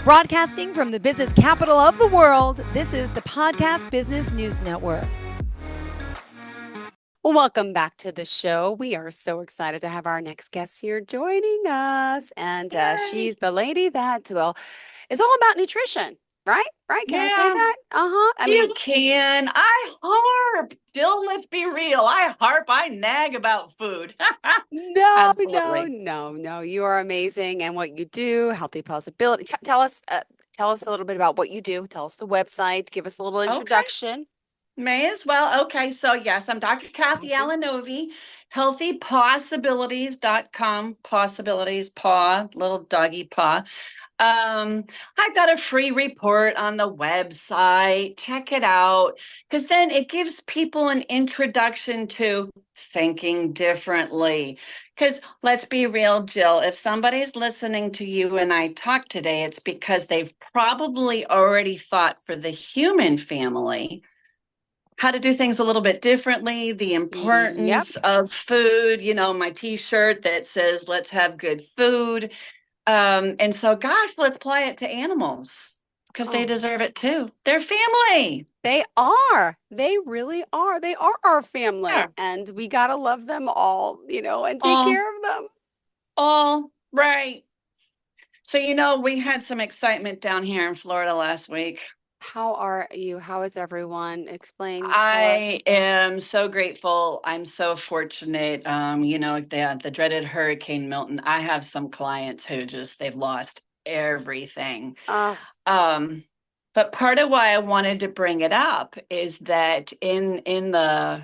Broadcasting from the business capital of the world, this is the Podcast Business News Network. Well, welcome back to the show. We are so excited to have our next guest here joining us. And she's the lady that, is all about nutrition, right? Right? Can I say that? You can. I harp. Jill, let's be real. I nag about food. Absolutely. No. You are amazing. And what you do, Healthy Possibility. Tell us a little bit about what you do. Tell us the website. Give us a little introduction. May as well. Okay, so yes, I'm Dr. Cathy Alinovi, healthypossibilities.com. Possibilities, paw, little doggy paw. I've got a free report on the website. Check it out, because then it gives people an introduction to thinking differently. Because let's be real, Jill, if somebody's listening to you and I talk today, it's because they've probably already thought for the human family how to do things a little bit differently, the importance of food, my t-shirt that says, let's have good food. And so, gosh, let's apply it to animals because they deserve it too. They're family. They are. They really are. They are our family. Yeah. And we got to love them all, and take care of them. All right. So, we had some excitement down here in Florida last week. How are you? How is everyone? Explain. I am so grateful. I'm so fortunate. The dreaded Hurricane Milton. I have some clients who they've lost everything. But part of why I wanted to bring it up is that in the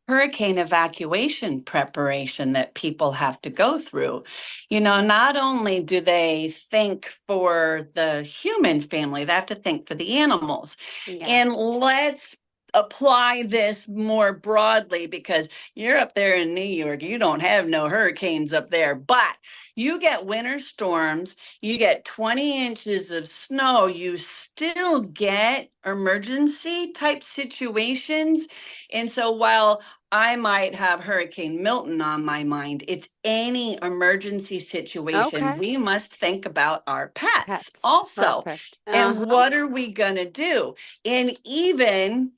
hurricane evacuation preparation that people have to go through, not only do they think for the human family, they have to think for the animals. Yes. And let's apply this more broadly, because you're up there in New York, you don't have no hurricanes up there, but you get winter storms, you get 20 inches of snow, you still get emergency type situations. And so while I might have Hurricane Milton on my mind, it's any emergency situation. Okay. We must think about our pets also. And what are we going to do? And even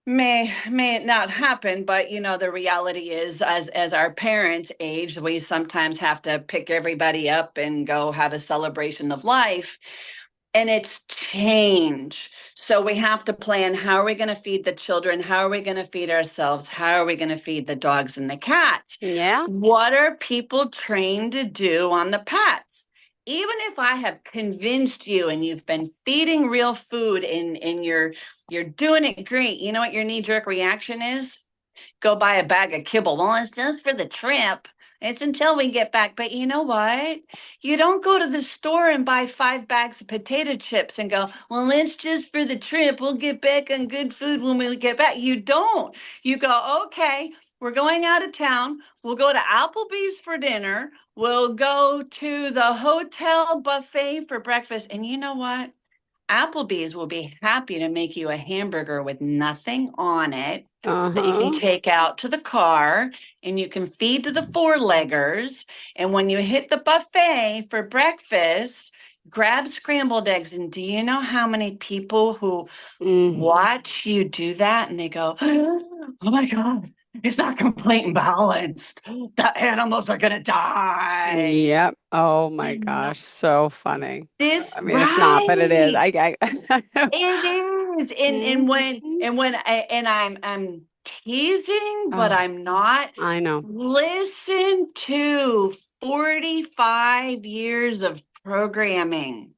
may it not happen, but the reality is, as our parents age, we sometimes have to pick everybody up and go have a celebration of life, and it's change. So we have to plan, how are we going to feed the children? How are we going to feed ourselves? How are we going to feed the dogs and the cats? Yeah. What are people trained to do on the pets? Even if I have convinced you and you've been feeding real food and you're doing it great, you know what your knee-jerk reaction is? Go buy a bag of kibble. Well, it's just for the trip. It's until we get back. But you know what? You don't go to the store and buy 5 bags of potato chips and go, well, it's just for the trip. We'll get back on good food when we get back. You don't. You go, okay, we're going out of town. We'll go to Applebee's for dinner. We'll go to the hotel buffet for breakfast. And you know what? Applebee's will be happy to make you a hamburger with nothing on it that you can take out to the car, and you can feed to the 4-leggers. And when you hit the buffet for breakfast, grab scrambled eggs. And do you know how many people who watch you do that and they go, oh my God, it's not complete and balanced. The animals are going to die. Yep. Oh my gosh. So funny. It's not, but it is. It is. And I'm teasing, but I'm not. I know. Listen to 45 years of programming.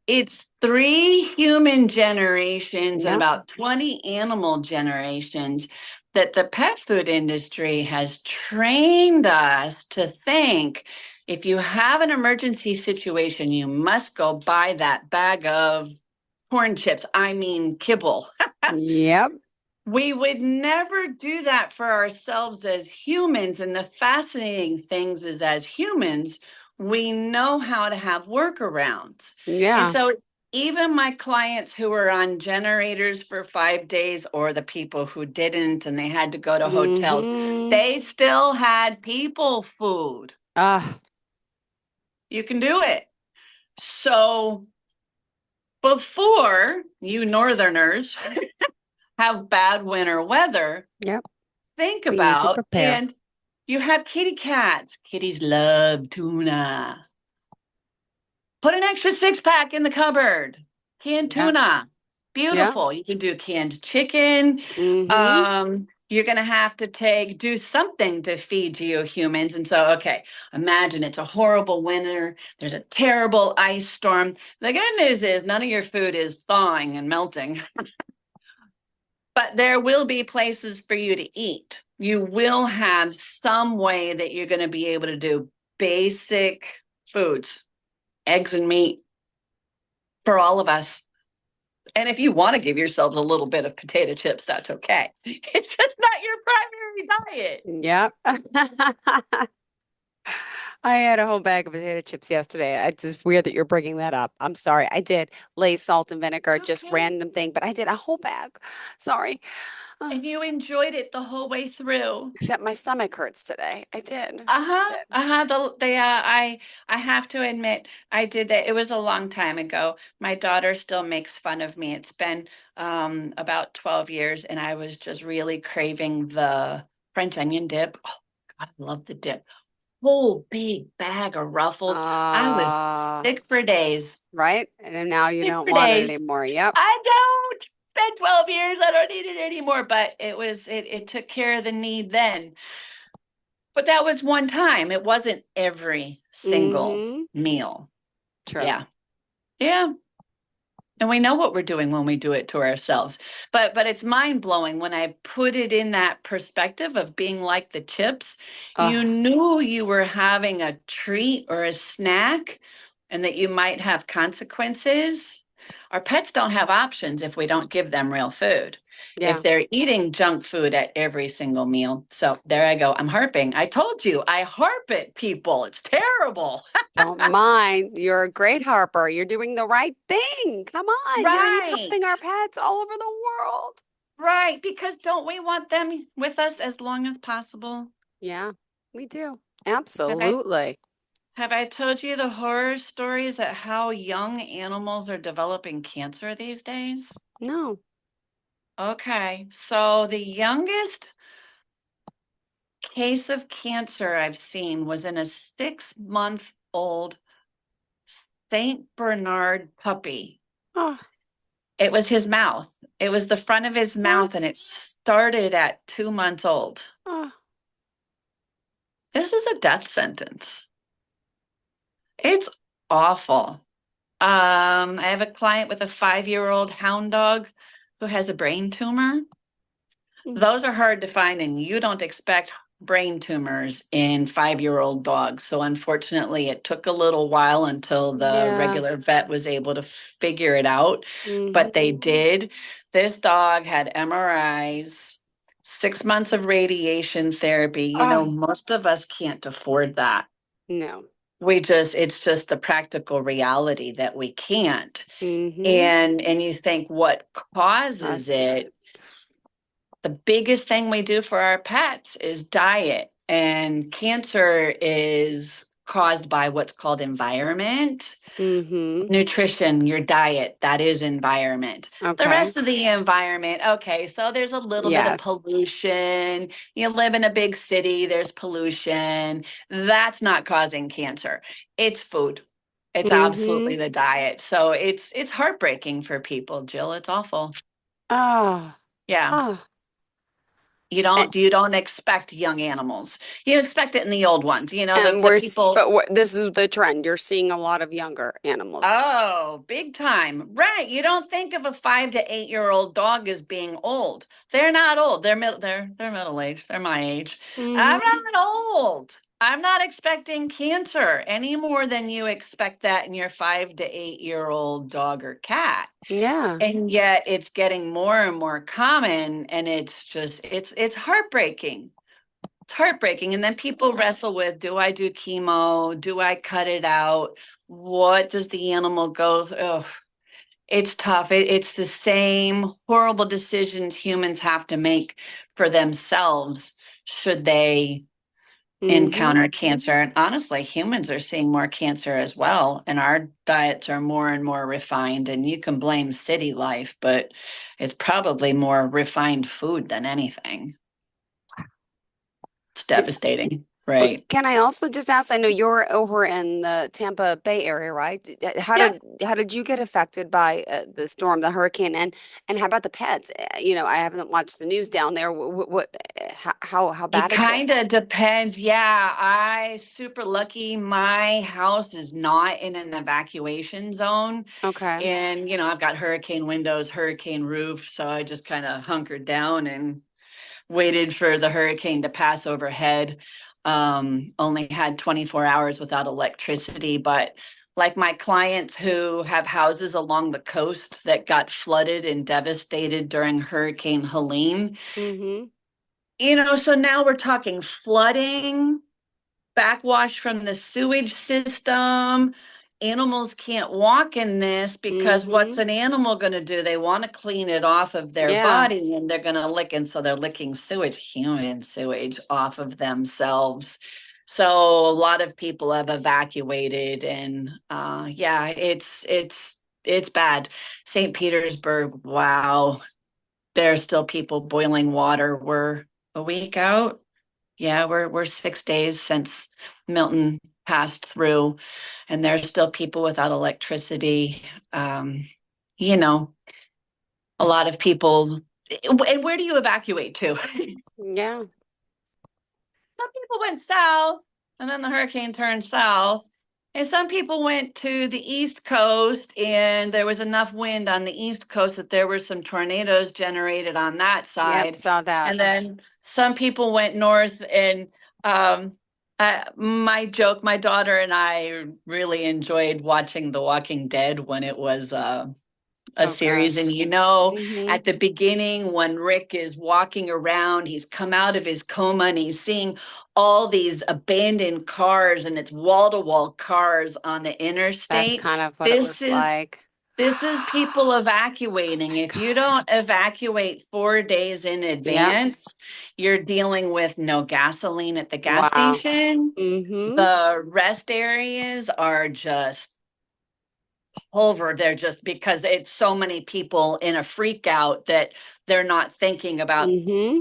It's 3 human generations and about 20 animal generations that the pet food industry has trained us to think, if you have an emergency situation, you must go buy that bag of corn chips. I mean, kibble. Yep. We would never do that for ourselves as humans. And the fascinating thing is, as humans, we know how to have workarounds. Yeah. And so even my clients who were on generators for 5 days, or the people who didn't and they had to go to hotels, they still had people food. You can do it. So before you northerners have bad winter weather, Yep. think We need to about, prepare. and you have kitty cats. Kitties love tuna. Put an extra six pack in the cupboard. Canned Yeah. tuna. Yeah. Beautiful. You can do canned chicken. Mm-hmm. You're going to have to do something to feed you humans. And so, okay, imagine it's a horrible winter. There's a terrible ice storm. The good news is none of your food is thawing and melting, but there will be places for you to eat. You will have some way that you're going to be able to do basic foods, eggs and meat for all of us. And if you want to give yourselves a little bit of potato chips, that's okay. It's just not your primary diet. Yep. I had a whole bag of potato chips yesterday. It's just weird that you're bringing that up. I'm sorry. I did lay salt and vinegar, It's just okay. random thing, but I did a whole bag. Sorry. Uh, And you enjoyed it the whole way through. Except my stomach hurts today. I did. I Uh-huh. did. Uh-huh. I have to admit, I did that. It was a long time ago. My daughter still makes fun of me. It's been about 12 years, and I was just really craving the French onion dip. Oh, God, I love the dip. Whole big bag of Ruffles. I was Uh, sick for days. right? And then now you Sick don't for want it days. anymore. Yep. I don't. It's been 12 years. I don't need it anymore. But it took care of the need then. But that was one time. It wasn't every single Mm-hmm. meal. True. Yeah. Yeah. And we know what we're doing when we do it to ourselves. But it's mind-blowing when I put it in that perspective of being like the chips. You Oh, knew you were having a treat or a snack and that you might have consequences. Our pets don't have options if we don't give them real food. If yeah. they're eating junk food at every single meal. So there I go. I'm harping. I told you, I harp at people. It's terrible. Don't mind. You're a great Harper. You're doing the right thing. Come on. You're helping Right. our pets all over the world. Right, because don't we want them with us as long as possible? Yeah, we do. Have I Absolutely. have I told you the horror stories at how young animals are developing cancer these days? No. Okay, so the youngest case of cancer I've seen was in a 6-month old Saint Bernard puppy. Oh, It was his mouth. It was the front of his mouth, and what? it started at 2 months old. Oh, This is a death sentence. It's awful. I have a client with a 5-year-old hound dog who has a brain tumor. mm, Those are hard to find, and you don't expect brain tumors in 5-year-old dogs. So, unfortunately, it took a little while until the yeah. regular vet was able to figure it out, but they Mm-hmm. did. This dog had MRIs, 6 months of radiation therapy. Oh, Most of us can't afford that. no. It's just the practical reality that we can't. Mm-hmm. And you think what causes Causes it? it. The biggest thing we do for our pets is diet, and cancer is caused by what's called environment. Mm-hmm. Nutrition, your diet, that is environment. The Okay. rest of the environment, okay, so there's a little bit of Yes. pollution. You live in a big city, there's pollution. That's not causing cancer. It's food. It's Mm-hmm. absolutely the diet. So it's heartbreaking for people, Jill. It's awful. Oh, Yeah. oh. And, You don't expect young animals. You expect it in the old ones, and the people. this is the trend. You're seeing a lot of younger animals. Oh, big time. Right. You don't think of a 5 to 8-year-old dog as being old. They're not old. They're middle aged. They're my age. I'm Mm-hmm. not old. I'm not expecting cancer any more than you expect that in your 5 to 8-year-old dog or cat. Yeah. And yet it's getting more and more common, and it's heartbreaking. It's heartbreaking. And then people wrestle with, do I do chemo? Do I cut it out? What does the animal go through? Ugh, it's tough. It's the same horrible decisions humans have to make for themselves should they Mm-hmm. encounter cancer. And honestly, humans are seeing more cancer as well. And our diets are more and more refined. And you can blame city life, but it's probably more refined food than anything. It's devastating, right? Can I also just ask? I know you're over in the Tampa Bay area, right? Yep. How did you get affected by the storm, the hurricane, and how about the pets? I haven't watched the news down there. How It bad is it? kind of depends. Yeah, I super lucky. My house is not in an evacuation zone. Okay. And, I've got hurricane windows, hurricane roof. So I just kind of hunkered down and waited for the hurricane to pass overhead. Only had 24 hours without electricity, but like my clients who have houses along the coast that got flooded and devastated during Hurricane Helene, Mm-hmm. so now we're talking flooding, backwash from the sewage system. Animals can't walk in this because what's Mm-hmm. an animal going to do? They want to clean it off of their Yeah. body and they're going to lick. And so they're licking sewage, human sewage off of themselves. So a lot of people have evacuated and yeah, it's bad. St. Petersburg, wow. There's still people boiling water. We're a week out. Yeah, we're 6 days since Milton passed through, and there's still people without electricity. Um, you know, a lot of people. And where do you evacuate to? Yeah. Some people went south, and then the hurricane turned south. And some people went to the East Coast, and there was enough wind on the East Coast that there were some tornadoes generated on that Yep. side. Saw that. And then some people went north, and um, my joke, my daughter and I really enjoyed watching The Walking Dead when it was a Oh series. And gosh. Mm-hmm. at the beginning, when Rick is walking around, he's come out of his coma and he's seeing all these abandoned cars and it's wall to wall cars on the That's interstate. kind of what it This was is like. this is people Oh evacuating. my If you gosh. don't evacuate 4 days in Yep. advance, you're dealing with no gasoline at the gas Wow. station. Mm-hmm. The rest areas are just over there just because it's so many people in a freak out that they're not thinking about Mm-hmm.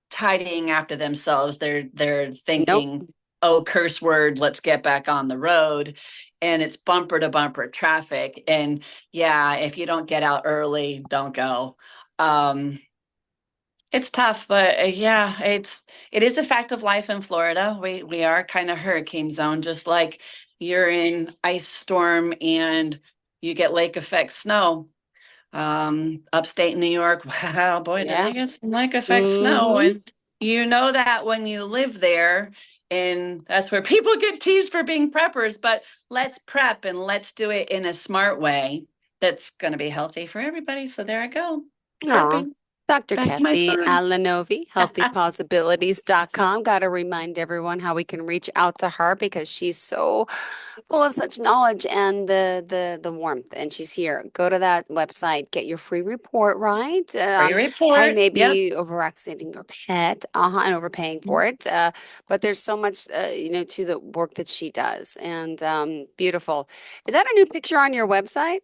tidying after themselves. They're Nope. thinking, oh, curse word, let's get back on the road. And it's bumper to bumper traffic. And yeah, if you don't get out early, don't go. Um, it's tough, but yeah, it is a fact of life in Florida. We are kind of hurricane zone, just like you're in ice storm and you get lake effect snow. Upstate New York, wow, boy, do Yeah. they get some lake effect snow, Mm-hmm. and you know that when you live there, and that's where people get teased for being preppers. But let's prep and let's do it in a smart way that's going to be healthy for everybody. So there I go, Aw. prepping. Dr. Back to my Cathy food. Alinovi, healthypossibilities.com. Got to remind everyone how we can reach out to her because she's so full of such knowledge and the warmth. And she's here. Go to that website, get your free report, right? Free I report. may Yep. be overvaccinating your pet, and overpaying for it. But there's so much, to the work that she does. And beautiful. Is that a new picture on your website?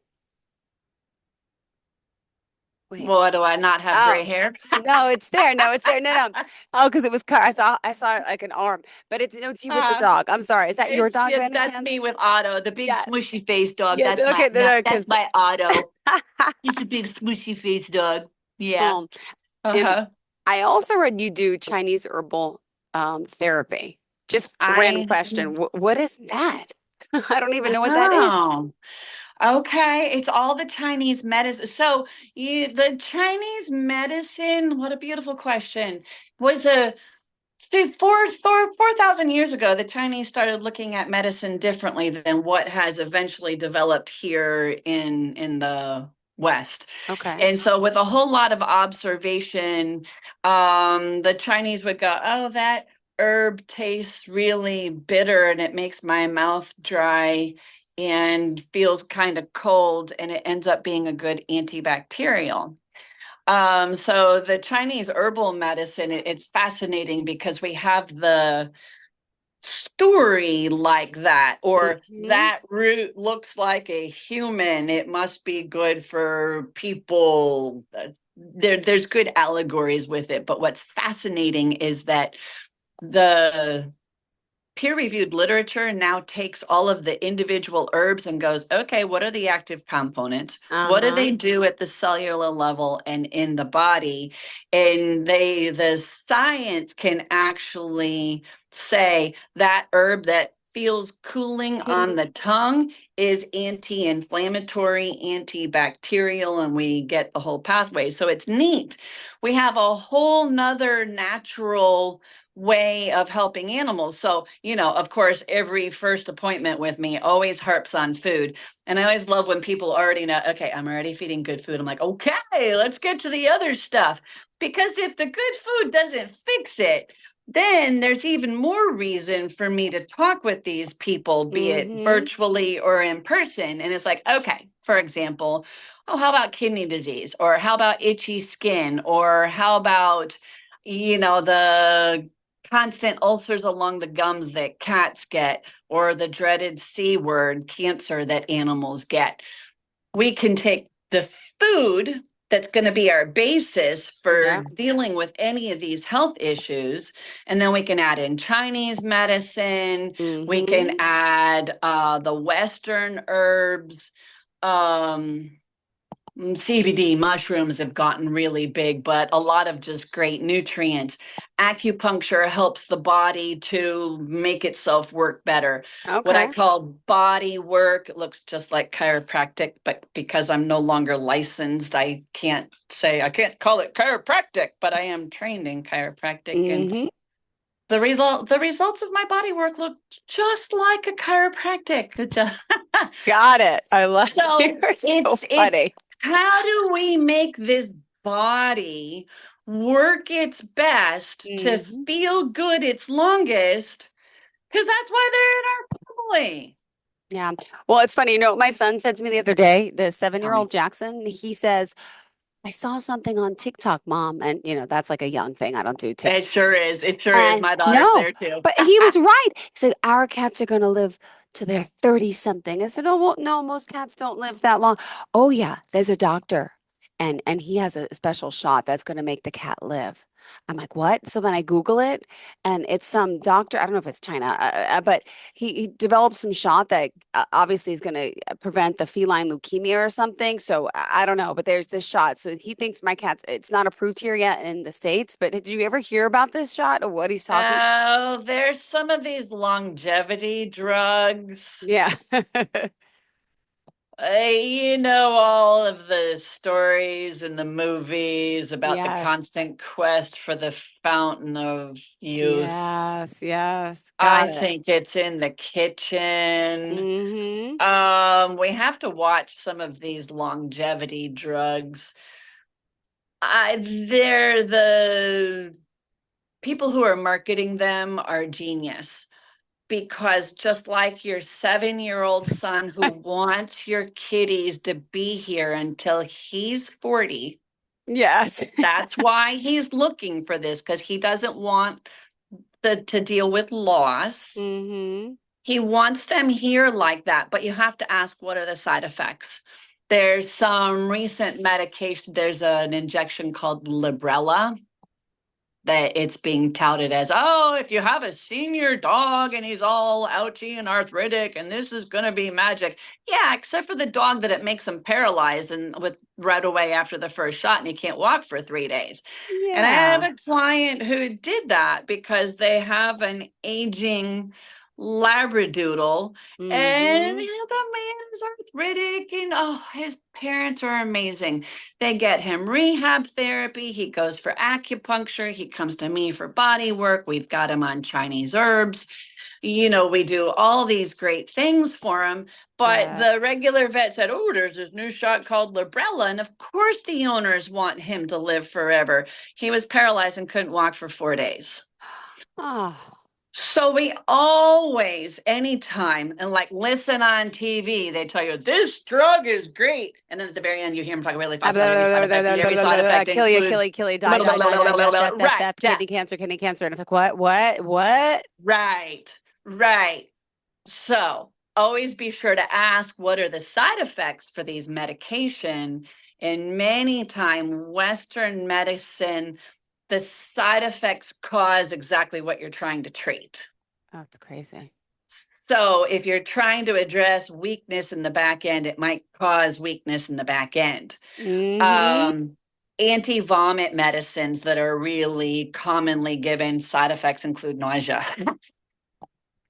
Wait. Well, do I not have Oh, gray hair? no, it's there. No, it's there. No, no. Oh, because it was cut. I saw like an arm, but it's no, it's you with the Uh, dog. I'm sorry. Is that your it's dog by yeah, any that's chance? me with Otto, the big Yes. smushy face dog. Yeah. That's my Okay. No, no, because that's my Otto. He's a big smushy face dog. Yeah. um, and Uh-huh. I also read you do Chinese herbal therapy. Just random I question. What is that? I don't even know what that is. oh, okay. It's all the Chinese medicine. So the Chinese medicine, what a beautiful question. Was a See, 4,000 years ago, the Chinese started looking at medicine differently than what has eventually developed here in the West. Okay. And so, with a whole lot of observation, the Chinese would go, "Oh, that herb tastes really bitter, and it makes my mouth dry." And feels kind of cold, and it ends up being a good antibacterial. So the Chinese herbal medicine, it's fascinating because we have story like that, or Hmm. that root looks like a human. It must be good for people. There's good allegories with it. But what's fascinating is that the peer-reviewed literature now takes all of the individual herbs and goes, okay, what are the active components? What do Uh-huh. they do at the cellular level and in the body? And the science can actually say that herb that feels cooling on the tongue is anti-inflammatory, antibacterial, and we get the whole pathway. So it's neat. We have a whole nother natural way of helping animals. So, of course, every first appointment with me always harps on food. And I always love when people already know, okay, I'm already feeding good food. I'm like, okay, let's get to the other stuff. Because if the good food doesn't fix it, then there's even more reason for me to talk with these people, be it Hmm. virtually or in person. And it's like, okay, for example, oh, how about kidney disease? Or how about itchy skin? Or how about, the constant ulcers along the gums that cats get, or the dreaded C word, cancer, that animals get. We can take the food that's going to be our basis for Yeah. dealing with any of these health issues. And then we can add in Chinese medicine. We can Hmm. add the Western herbs. Um, CBD mushrooms have gotten really big, but a lot of just great nutrients. Acupuncture helps the body to make itself work better. What I Okay. call body work, it looks just like chiropractic, but because I'm no longer licensed, I can't call it chiropractic, but I am trained in chiropractic. And Hmm. the results of my body work look just like a chiropractic. Got it. I love So you're so it's funny. how do we make this body work its best to Hmm. feel good its longest? Because that's why they're in our family. Yeah. Well, it's funny. What my son said to me the other day, the Tell me. seven-year-old Jackson, he says, I saw something on TikTok, Mom. And, that's like a young thing. I don't do It TikTok. sure is. It sure is. And My daughter's no, there too. but he was right. He said, our cats are going to live to their 30 something. I said, oh, well, no, most cats don't live that long. Oh, yeah, there's a doctor and he has a special shot that's going to make the cat live. I'm like, what? So then I Google it and it's some doctor. I don't know if it's China, but he developed some shot that obviously is going to prevent the feline leukemia or something. So I don't know, but there's this shot. So he thinks my cat's, it's not approved here yet in the States, but did you ever hear about this shot or what he's talking? Oh, there's some of these longevity drugs. Yeah. All of the stories and the movies about the Yes. constant quest for the fountain of youth. Yes. Yes. I Got it. think it's in the kitchen. Mm-hmm. We have to watch some of these longevity drugs. They're the people who are marketing them are genius because just like your 7-year-old son who wants your kitties to be here until he's 40, Yes. that's why he's looking for this because he doesn't want to deal with loss. Mm-hmm. He wants them here like that, but you have to ask what are the side effects. There's some recent medication. There's an injection called Librela that it's being touted as, oh, if you have a senior dog and he's all ouchy and arthritic and this is going to be magic. Yeah, except for the dog that it makes him paralyzed and with right away after the first shot and he can't walk for 3 days. And I have Yeah. a client who did that because they have an aging labradoodle and Mm-hmm. the man is arthritic and oh, his parents are amazing. They get him rehab therapy. He goes for acupuncture. He comes to me for body work. We've got him on Chinese herbs. We do all these great things for him. But But the regular vet said, oh, there's this new shot called Librela. And of course, the owners want him to live forever. He was paralyzed and couldn't walk for 4 days. oh, So we always, anytime, and like listen on TV, they tell you this drug is great. And then at the very end, you hear them talk really fast about every side effect, and every side effect kill you, kill includes you, kill you, die, death, right, death, kidney death, cancer, kidney cancer. And it's like, what? right. Right. So always be sure to ask what are the side effects for these medication. And many time Western medicine, the side effects cause exactly what you're trying to treat. That's crazy. So if you're trying to address weakness in the back end, it might cause weakness in the back end. Mm-hmm. Um, Anti-vomit medicines that are really commonly given side effects include nausea.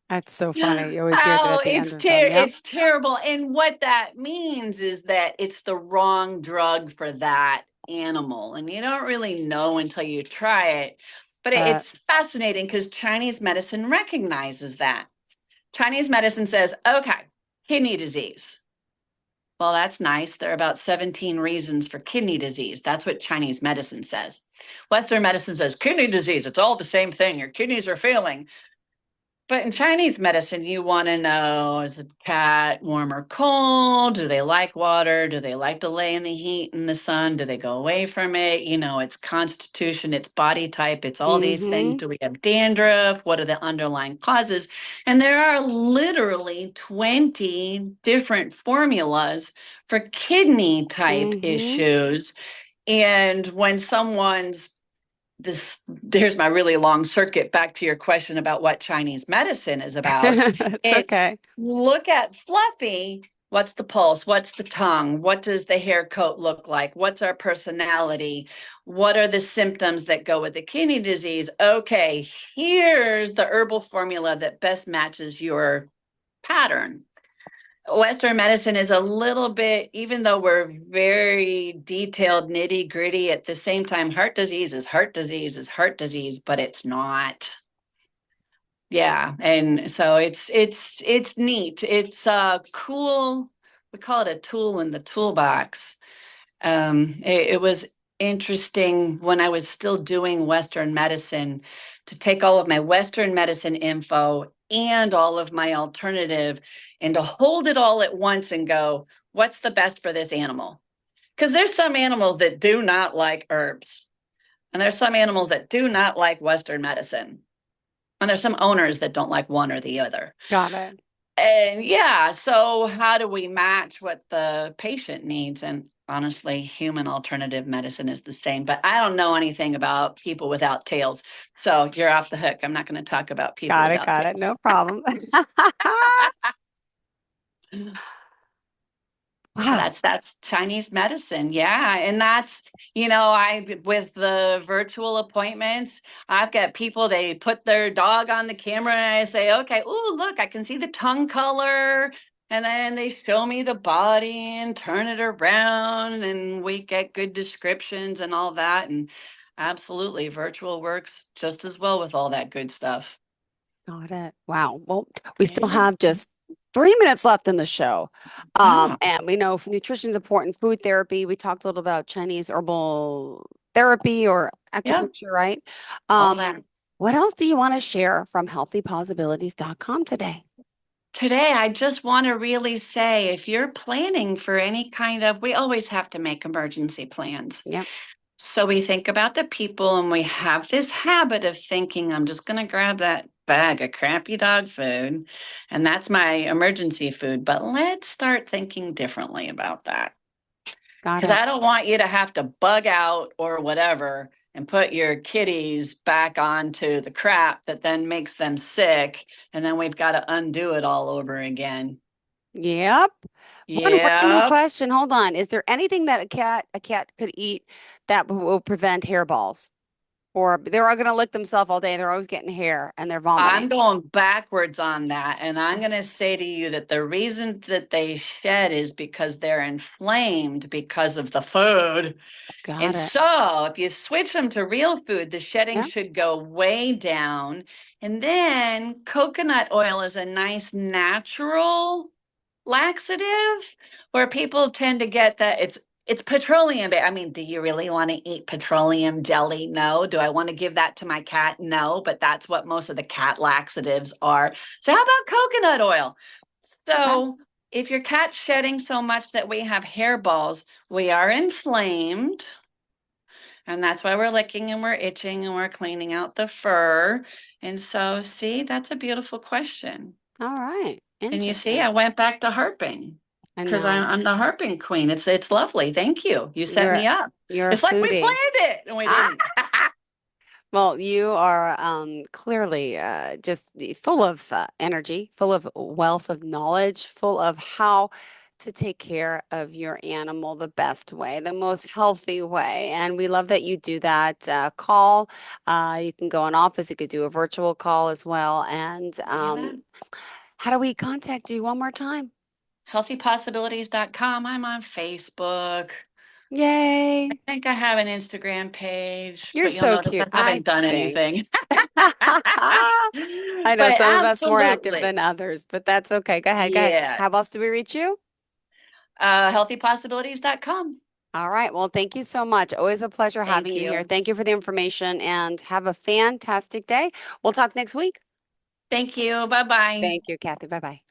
That's so funny. You always hear that Oh, at the end of them. Yep. it's terrible. And what that means is that it's the wrong drug for that animal. And you don't really know until you try it. But Uh, it's fascinating because Chinese medicine recognizes that. Chinese medicine says, okay, kidney disease. Well, that's nice. There are about 17 reasons for kidney disease. That's what Chinese medicine says. Western medicine says kidney disease, it's all the same thing. Your kidneys are failing. But in Chinese medicine, you want to know, is a cat warm or cold? Do they like water? Do they like to lay in the heat in the sun? Do they go away from it? You know, it's constitution, it's body type, it's all these things. mm-hmm. Do we have dandruff? What are the underlying causes? And there are literally 20 different formulas for kidney type Mm-hmm. issues. And when someone's this there's my really long circuit back to your question about what Chinese medicine is about. It's It's okay. look at Fluffy. What's the pulse? What's the tongue? What does the hair coat look like? What's our personality? What are the symptoms that go with the kidney disease? Okay, here's the herbal formula that best matches your pattern. Western medicine is a little bit, even though we're very detailed, nitty gritty, at the same time, heart disease is heart disease is heart disease, but it's not. Yeah. And so it's neat. It's cool. We call it a tool in the toolbox. It was interesting when I was still doing Western medicine to take all of my Western medicine info and all of my alternative and to hold it all at once and go, what's the best for this animal? Because there's some animals that do not like herbs, and there's some animals that do not like Western medicine, and there's some owners that don't like one or the other. Got it. And yeah, so how do we match what the patient needs? And honestly, human alternative medicine is the same, but I don't know anything about people without tails. So you're off the hook. I'm not going to talk about people Got it. without Got it. tails. No problem. Wow. That's Chinese medicine. Yeah. And that's, I with the virtual appointments, I've got people, they put their dog on the camera and I say, okay, oh, look, I can see the tongue color. And then they show me the body and turn it around and we get good descriptions and all that. And absolutely, virtual works just as well with all that good stuff. Got it. Wow. Well, we still Yeah. have just 3 minutes left in the show. Yeah. And we know nutrition is important, food therapy. We talked a little about Chinese herbal therapy or Yeah. acupuncture, right? All Um, that. what else do you want to share from healthypossibilities.com today? Today, I just want to really say if you're planning for any kind of, we always have to make emergency plans. Yep. So we think about the people and we have this habit of thinking, I'm just going to grab that bag of crappy dog food and that's my emergency food. But let's start thinking differently about that. Got Because it. I don't want you to have to bug out or whatever and put your kitties back onto the crap that then makes them sick. And then we've got to undo it all over again. Yep. One random Yep. question. Hold on. Is there anything that a cat could eat that will prevent hairballs? Or they're all going to lick themselves all day. They're always getting hair and they're I'm vomiting. going backwards on that. And I'm going to say to you that the reason that they shed is because they're inflamed because of the food. Got And it. so if you switch them to real food, the shedding Yep. should go way down. And then coconut oil is a nice natural laxative where people tend to get that it's petroleum. I mean, do you really want to eat petroleum jelly? No. Do I want to give that to my cat? No, but that's what most of the cat laxatives are. So how about coconut oil? Okay. So if your cat's shedding so much that we have hairballs, we are inflamed. And that's why we're licking and we're itching and we're cleaning out the fur. And so, see, that's a beautiful question. All right. And you see, Interesting. I went back to harping I because know. I'm the harping queen. It's lovely. Thank you. You set You're me up. you're a It's like we foodie. planned it and we Ah, didn't. well, you are clearly just full of energy, full of wealth of knowledge, full of how to take care of your animal the best way, the most healthy way. And we love that you do that call. You can go in office, you could do a virtual call as well. And Amen. how do we contact you one more time? HealthyPaWSibilities.com. I'm on Facebook. I Yay. think I have an Instagram page, You're but you'll so notice cute. I haven't done Think. anything. I know But some of us more active absolutely. than others, but that's okay. Go ahead. Go ahead. How Yes. else do we reach you? HealthyPaWSibilities.com. All right. Well, thank you so much. Always a pleasure having Thank you here. you. Thank you for the information and have a fantastic day. We'll talk next week. Thank you. Bye-bye. Thank you, Kathy. Bye bye.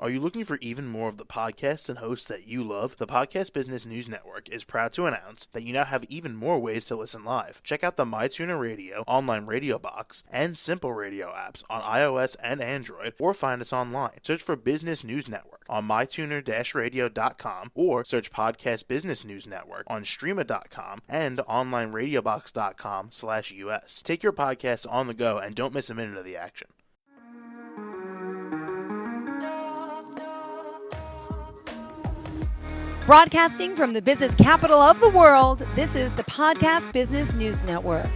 Are you looking for even more of the podcasts and hosts that you love? The Podcast Business News Network is proud to announce that you now have even more ways to listen live. Check out the MyTuner Radio, online radio box, and Simple Radio apps on iOS and Android, or find us online. Search for Business News Network on mytuner-radio.com, or search Podcast Business News Network on streama.com and onlineradiobox.com/US. Take your podcast on the go and don't miss a minute of the action. Broadcasting from the business capital of the world, this is the Podcast Business News Network.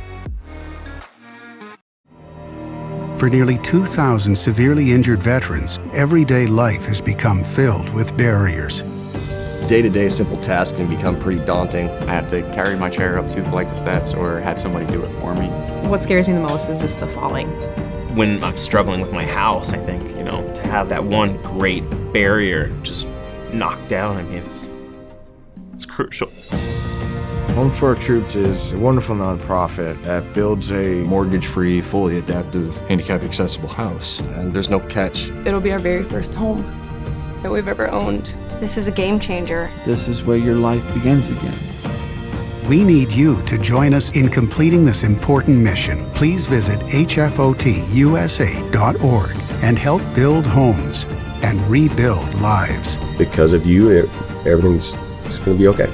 For nearly 2,000 severely injured veterans, everyday life has become filled with barriers. Day-to-day simple tasks can become pretty daunting. I have to carry my chair up 2 flights of steps or have somebody do it for me. What scares me the most is just the falling. When I'm struggling with my house, I think, to have that one great barrier just knocked down, it's crucial. Home for Our Troops is a wonderful nonprofit that builds a mortgage-free, fully adaptive, handicap-accessible house. And there's no catch. It'll be our very first home that we've ever owned. This is a game changer. This is where your life begins again. We need you to join us in completing this important mission. Please visit hfotusa.org and help build homes and rebuild lives. Because of you, everything's going to be okay.